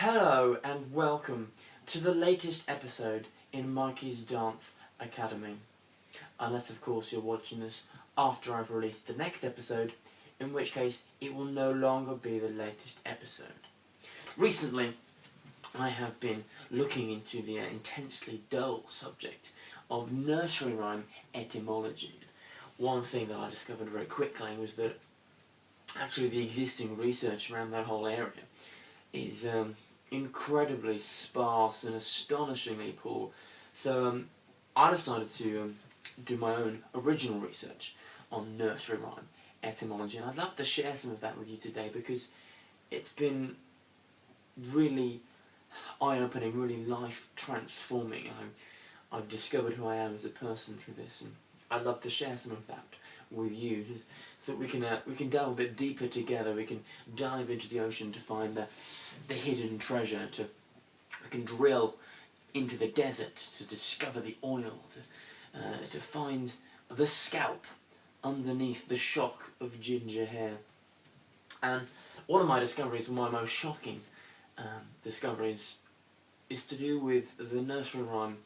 Hello and welcome to the latest episode in Mikey's Dance Academy. Unless of course you're watching this after I've released the next episode, in which case it will no longer be the latest episode. Recently I have been looking into the intensely dull subject of nursery rhyme etymology. One thing that I discovered very quickly was that actually the existing research around that whole area is incredibly sparse and astonishingly poor. So I decided to do my own original research on nursery rhyme etymology, and I'd love to share some of that with you today because it's been really eye-opening, really life-transforming. I've discovered who I am as a person through this, and I'd love to share some of that with you, so that we can delve a bit deeper together. We can dive into the ocean to find the hidden treasure. We can drill into the desert to discover the oil. To find the scalp underneath the shock of ginger hair. And one of my discoveries, one of my most shocking discoveries, is to do with the nursery rhyme,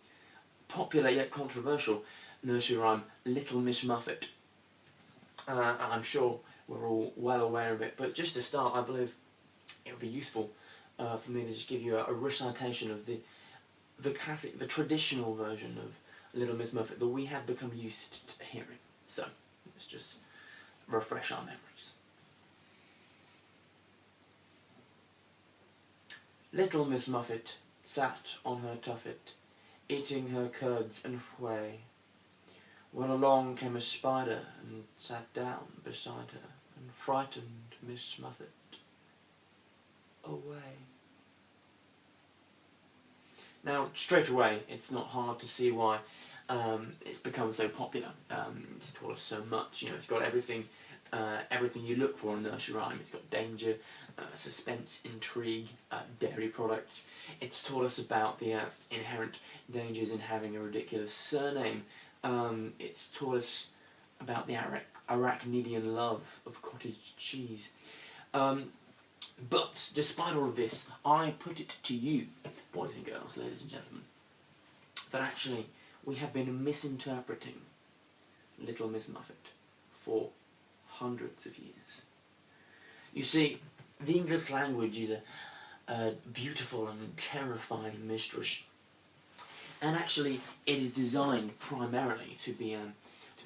popular yet controversial nursery rhyme, Little Miss Muffet. And I'm sure we're all well aware of it, but just to start, I believe it would be useful for me to just give you a recitation of the classic, the traditional version of Little Miss Muffet that we have become used to hearing. So let's just refresh our memories. Little Miss Muffet sat on her tuffet, eating her curds and whey, when along came a spider and sat down beside her and frightened Miss Muffet away. Now, straight away, it's not hard to see why it's become so popular. It's taught us so much. You know, it's got everything you look for in a nursery rhyme. It's got danger, suspense, intrigue, dairy products. It's taught us about the inherent dangers in having a ridiculous surname. It's taught us about the Arachnidian love of cottage cheese. But despite all of this, I put it to you, boys and girls, ladies and gentlemen, that actually we have been misinterpreting Little Miss Muffet for hundreds of years. You see, the English language is a beautiful and terrifying mistress. And actually, it is designed primarily to be an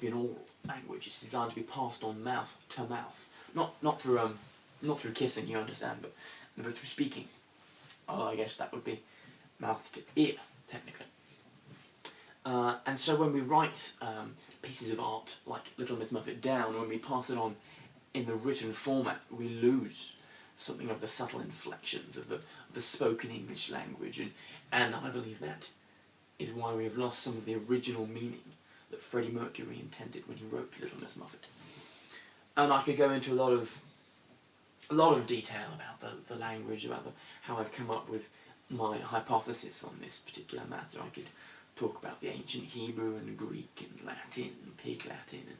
oral language. It's designed to be passed on mouth to mouth, not through kissing, you understand, but through speaking. Oh, I guess that would be mouth to ear, technically. And so when we write pieces of art like Little Miss Muffet down, when we pass it on in the written format, we lose something of the subtle inflections of the spoken English language, and I believe that is why we have lost some of the original meaning that Freddie Mercury intended when he wrote Little Miss Muffet. And I could go into a lot of detail about the language, about how I've come up with my hypothesis on this particular matter. I could talk about the ancient Hebrew and Greek and Latin and Pig Latin and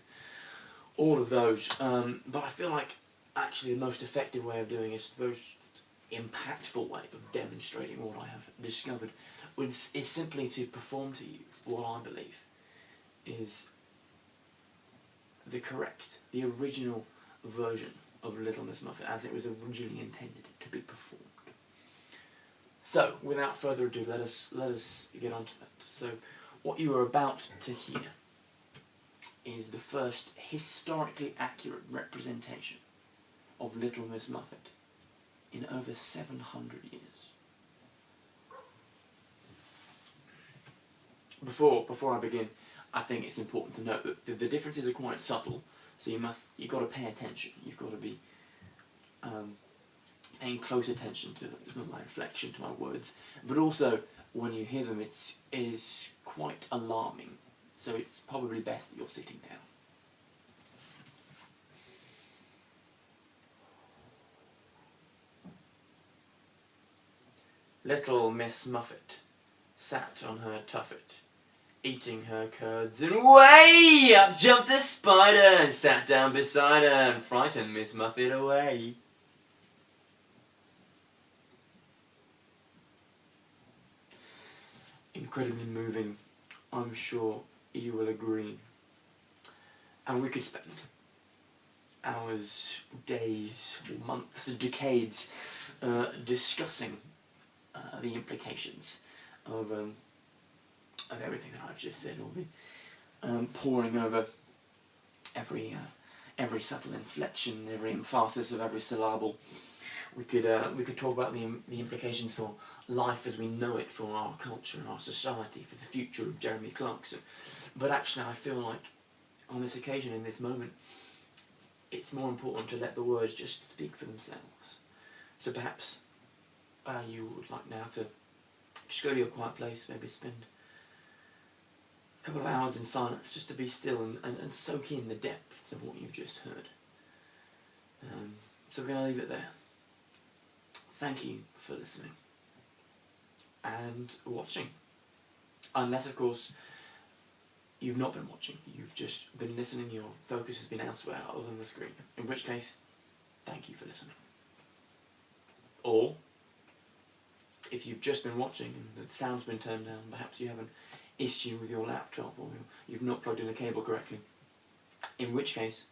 all of those. But I feel like actually the most effective way of doing it, the most impactful way of demonstrating what I have discovered is simply to perform to you what I believe is the original version of Little Miss Muffet as it was originally intended to be performed. So, without further ado, let us get on to that. So, what you are about to hear is the first historically accurate representation of Little Miss Muffet in over 700 years. Before I begin, I think it's important to note that the differences are quite subtle, so you've got to pay attention. You've got to be paying close attention to my inflection, to my words. But also, when you hear them, it is quite alarming. So it's probably best that you're sitting down. Little Miss Muffet sat on her tuffet, eating her curds, and way up jumped a spider and sat down beside her and frightened Miss Muffet away. incredibly moving. I'm sure you will agree. And we could spend hours, days, months, decades discussing the implications of everything that I've just said, all the poring over every subtle inflection, every emphasis of every syllable. We could talk about the implications for life as we know it, for our culture and our society, for the future of Jeremy Clarkson. But actually, I feel like on this occasion, in this moment, it's more important to let the words just speak for themselves. So perhaps you would like now to just go to your quiet place, maybe spend a couple of hours in silence just to be still and soak in the depths of what you've just heard. So we're going to leave it there. Thank you for listening and watching. Unless, of course, you've not been watching, you've just been listening, your focus has been elsewhere other than the screen, in which case, thank you for listening. Or, if you've just been watching and the sound's been turned down, perhaps you have an issue with your laptop or you've not plugged in a cable correctly, in which case,